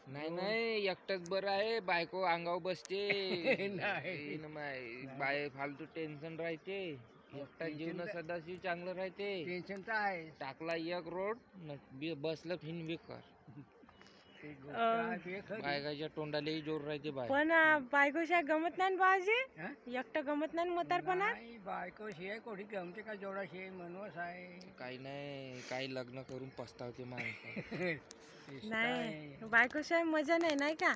नाही नाही एकटंच बरं आहे. बायको अंगावर बसते. नाही. बाय फालतू टेन्शन राहते. एकटा जीवन सदाशिव चांगलं राहते. टेन्शन तर आहे. टाकला एक रोड बसलं फिन बेकार. बायकाच्या तोंडालाही जोर राहते बाय. पण बायकोशिवाय गमत नाही बाबाजी. एकटं गमत नाही म्हातारपणात. बायको शिवाय कोणी गमते का? जेवढा शे मनवस आहे. काही नाही, काही लग्न करून पस्तावते माणसं. नाही बायकोशिवाय मजा नाही, नाही का?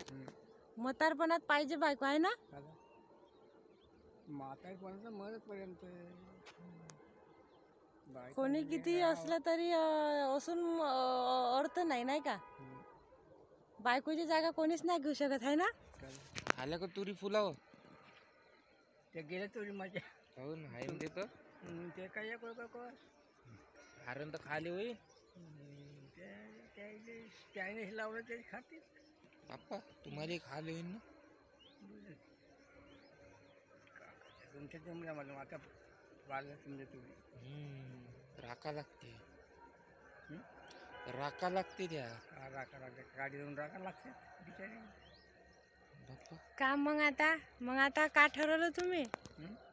म्हातारपणात पाहिजे बायको, आहे ना? म्हातारपणाचं मरतपर्यंत कोणी किती असलं तरी असून अर्थ नाही, नाही का? बायकोची जागा कोणीच नाही घेऊ शकत, आहे ना? आल्या का तुरी फुलाव? ते गेले तुरी माझ्या. हो ना, आहे ते तर. ते काय हारण तर खाली होईल. त्याने लावलं ते खाते. बाप्पा तुम्हाला खाली होईल ना. तुमच्या जमल्या मला आता बाळला समजा तुम्ही राखा लागते. राखा लागते त्या. राखा लागते, गाडी देऊन राखा लागते बिचारी. बाप्पा का मग आता का ठरवलं तुम्ही?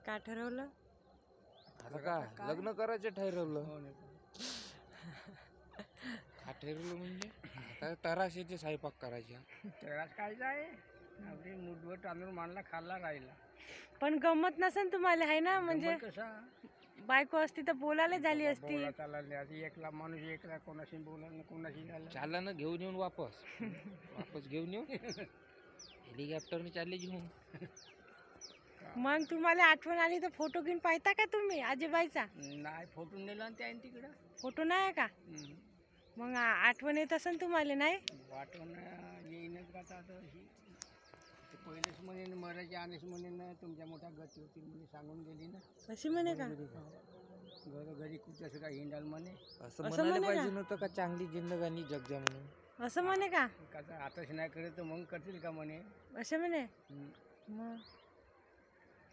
का ठरवलं? आता का लग्न करायचं ठरवलं. का ठरवलं म्हणजे आता तराशीचे स्वयंपाक करायच्या. तरास काय आहे आपली मुठभर तांदूळ मांडला खाल्ला राहिला. पण गमत नसेल तुम्हाला, आहे ना? म्हणजे कसा बायको असती तर बोलायला झाली असती. एकला माणूस एकला कोणाशी बोलायला कोणाशी चालला ना घेऊन येऊन वापस घेऊन येऊ. हेलिकॉप्टरने चालले घेऊन. मग तुम्हाला आठवण आली तर फोटो घेऊन पाहता का तुम्ही आजीबाईचा? नाही, फोटो नेला आणि त्या तिकडं फोटो नाही का? मग आठवण येत असेल तुम्हाला, नाही? वाटून येईनच का? आता पहिलेच म्हणे मराठी आलेच म्हणे ना, तुमच्या मोठ्या गती होती म्हणे, सांगून गेली ना. अशी म्हणे का? घरोघरी कुठं असं काय हिंडाल म्हणे. असं म्हणायला पाहिजे नव्हतं का? चांगली जिंदगानी जग द्या म्हणून. असं म्हणे का? आताच नाही करत तर मग करतील का म्हणे. असे म्हणे. मग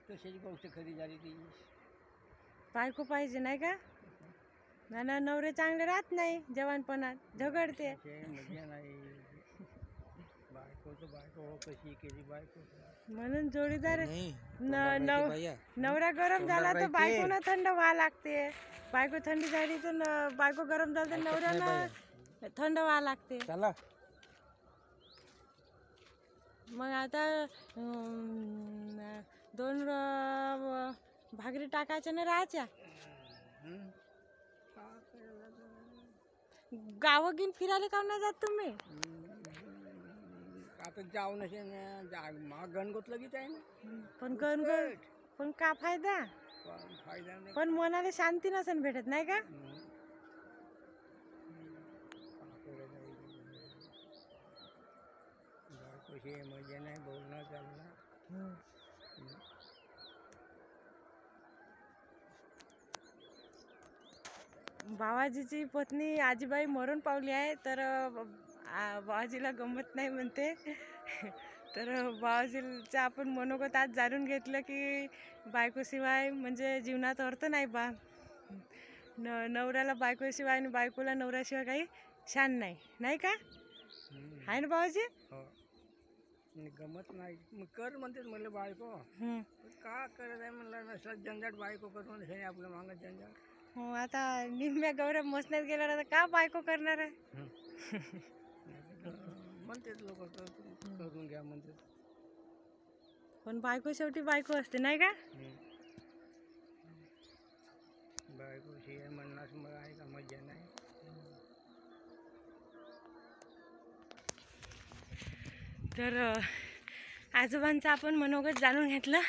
तशीच गोष्ट खरी झाली ती. बायको पाहिजे, नाही का? ना नवरे चांगले राहत नाही जवानपणात, झगडते. मजा नाही. बायको कशी केली बायको म्हणून जोडीदार बाया. नवरा गरम झाला तर बायकोनं थंड व्हा लागते. बायको थंडी झाली तर बायको गरम झाली तर नवऱ्यानं थंड व्हा लागते. चला मग आता 2 भाकरी टाकायच्या ना राहायच्या. गावं घेऊन फिरायला का नाही जात तुम्ही? आता जाऊ नसे महाग गणगोत लगेच आहे ना. पण का फायदा? फायदा नाही. पण मनाला शांती नसेल भेटत, नाही का? बायकोशी मजा नाही, बोलणं चालणं. बाबाजीची पत्नी आजीबाई मरून पावली आहे, तर बाबाजीला गमत नाही म्हणते. तर बाबाजीचं आपण मनोगत आज जाणून घेतलं की बायकोशिवाय म्हणजे जीवनात अर्थ नाही बा. नवऱ्याला बायकोशिवाय आणि बायकोला नवऱ्याशिवाय काही शान नाही, नाही का? आहे ना बाबाजी? गमत नाही. मग कर म्हणते मला बायको. का करत आहे म्हणलं, नसला झंझाट बायको करून आपलं मागं झंझाट. हो, आता निम्म्या गौऱ्या मसण्यात गेल्यावर आता का बायको करणार आहे? म्हणतेच लोक करून घ्या म्हणते. पण बायको शेवटी बायको असते, नाही का? बायकोशी म्हणणार मग आहे का मजा नाही. तर आजोबांचं आपण मनोगत जाणून घेतलं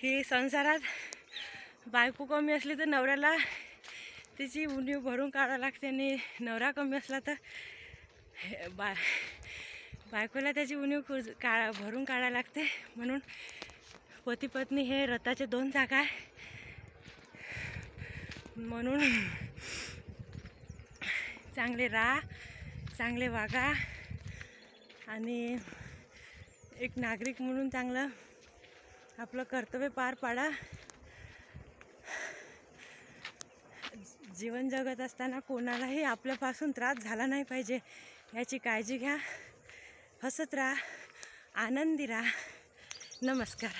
की संसारात बायको कमी असली तर नवऱ्याला तिची उणीव भरून काढावं लागते, आणि नवरा कमी असला तर बायकोला त्याची उणीव भरून काढायला लागते. म्हणून पती पत्नी हे रथाचे 2 चाक आहे. म्हणून चांगले राहा, चांगले वागा, आणि एक नागरिक म्हणून चांगलं आपलं कर्तव्य पार पाडा. जीवन जगत असताना कोणालाही आपल्यापासून त्रास झाला नाही पाहिजे याची काळजी घ्या. हसत राहा, आनंदी राहा. नमस्कार.